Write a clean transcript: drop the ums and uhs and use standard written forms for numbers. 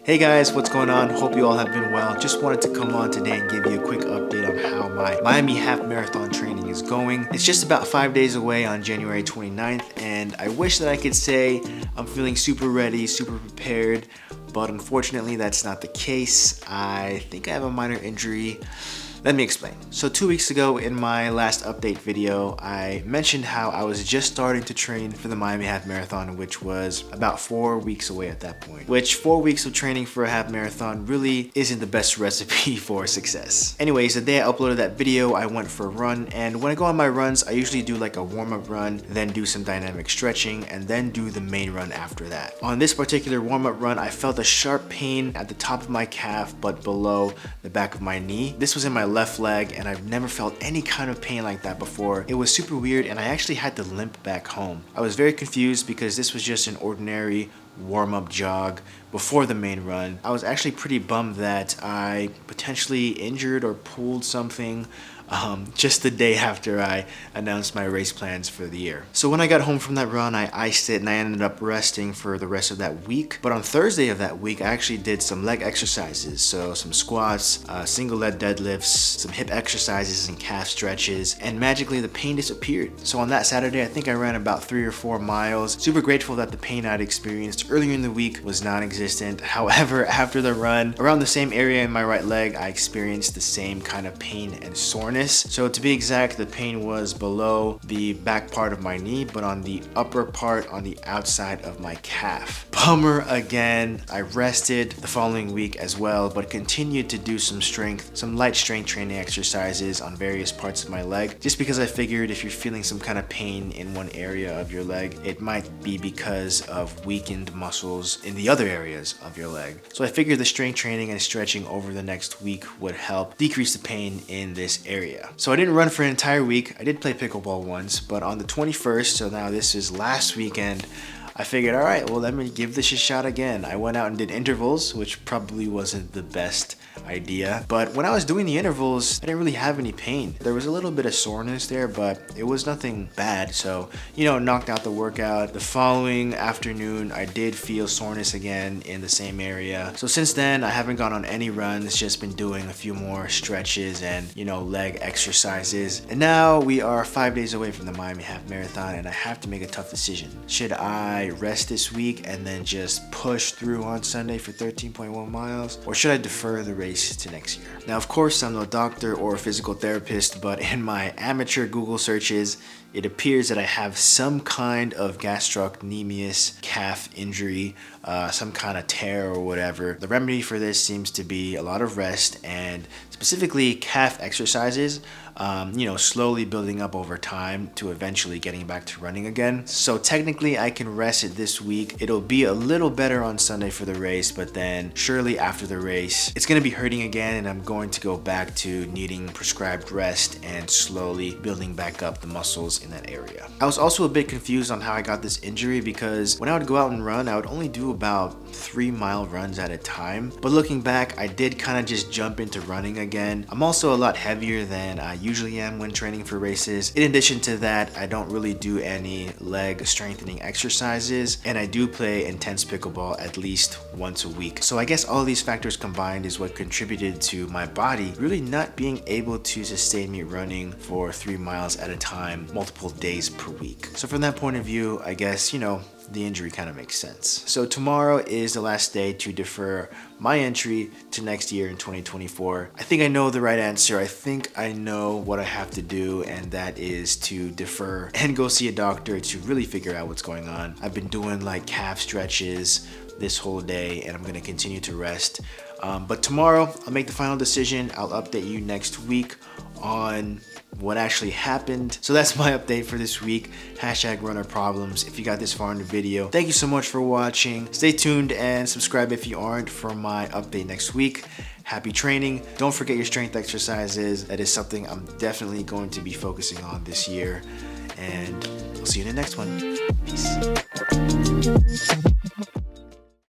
Hey guys, what's going on? Hope you all have been well. Just wanted to come on today and give you a quick update on how my Miami half marathon training is going. It's just about 5 days away on January 29th, and I wish that I could say I'm feeling super ready, super prepared, but unfortunately that's not the case. I think I have a minor injury. Let me explain. So 2 weeks ago in my last update video, I mentioned how I was just starting to train for the Miami Half Marathon, which was about 4 weeks away at that point. Which 4 weeks of training for a half marathon really isn't the best recipe for success. Anyways, the day I uploaded that video, I went for a run, and when I go on my runs, I usually do like a warm-up run, then do some dynamic stretching, and then do the main run after that. On this particular warm-up run, I felt a sharp pain at the top of my calf, but below the back of my knee. This was in my left leg, and I've never felt any kind of pain like that before. It was super weird, and I actually had to limp back home. I was very confused because this was just an ordinary warm-up jog before the main run. I was actually pretty bummed that I potentially injured or pulled something just the day after I announced my race plans for the year. So when I got home from that run, I iced it and I ended up resting for the rest of that week. But on Thursday of that week, I actually did some leg exercises. So some squats, single leg deadlifts, some hip exercises and calf stretches, and magically the pain disappeared. So on that Saturday, I think I ran about 3 or 4 miles. Super grateful that the pain I'd experienced earlier in the week was non-existent. However, after the run, around the same area in my right leg, I experienced the same kind of pain and soreness. So to be exact, the pain was below the back part of my knee, but on the upper part on the outside of my calf. Bummer again. I rested the following week as well, but continued to do some light strength training exercises on various parts of my leg, just because I figured if you're feeling some kind of pain in one area of your leg, it might be because of weakened muscles in the other areas of your leg. So I figured the strength training and stretching over the next week would help decrease the pain in this area. So I didn't run for an entire week. I did play pickleball once, but on the 21st, so now this is last weekend, I figured, all right, well, let me give this a shot again. I went out and did intervals, which probably wasn't the best idea. But when I was doing the intervals, I didn't really have any pain. There was a little bit of soreness there, but it was nothing bad. So, knocked out the workout. The following afternoon, I did feel soreness again in the same area. So since then, I haven't gone on any runs, just been doing a few more stretches and, leg exercises. And now we are 5 days away from the Miami Half Marathon, and I have to make a tough decision. Should I rest this week and then just push through on Sunday for 13.1 miles, or should I defer the race to next year? Now, of course, I'm no doctor or physical therapist, but in my amateur Google searches, it appears that I have some kind of gastrocnemius calf injury, some kind of tear or whatever. The remedy for this seems to be a lot of rest and specifically calf exercises, slowly building up over time to eventually getting back to running again. So technically I can rest it this week. It'll be a little better on Sunday for the race, but then surely after the race, it's gonna be hurting again, and I'm going to go back to needing prescribed rest and slowly building back up the muscles in that area. I was also a bit confused on how I got this injury, because when I would go out and run, I would only do about 3-mile runs at a time. But looking back, I did kind of just jump into running again. I'm also a lot heavier than I usually am when training for races. In addition to that, I don't really do any leg strengthening exercises, and I do play intense pickleball at least once a week. So I guess all these factors combined is what contributed to my body really not being able to sustain me running for 3 miles at a time multiple days per week. So from that point of view, I guess, the injury kind of makes sense. So tomorrow is the last day to defer my entry to next year in 2024. I think I know the right answer. I think I know what I have to do, and that is to defer and go see a doctor to really figure out what's going on. I've been doing like calf stretches this whole day, and I'm going to continue to rest. But tomorrow I'll make the final decision. I'll update you next week on what actually happened. So that's my update for this week. #runnerproblems. If you got this far in the video, thank you so much for watching. Stay tuned and subscribe if you aren't for my update next week. Happy training. Don't forget your strength exercises. That is something I'm definitely going to be focusing on this year. And I'll see you in the next one. Peace.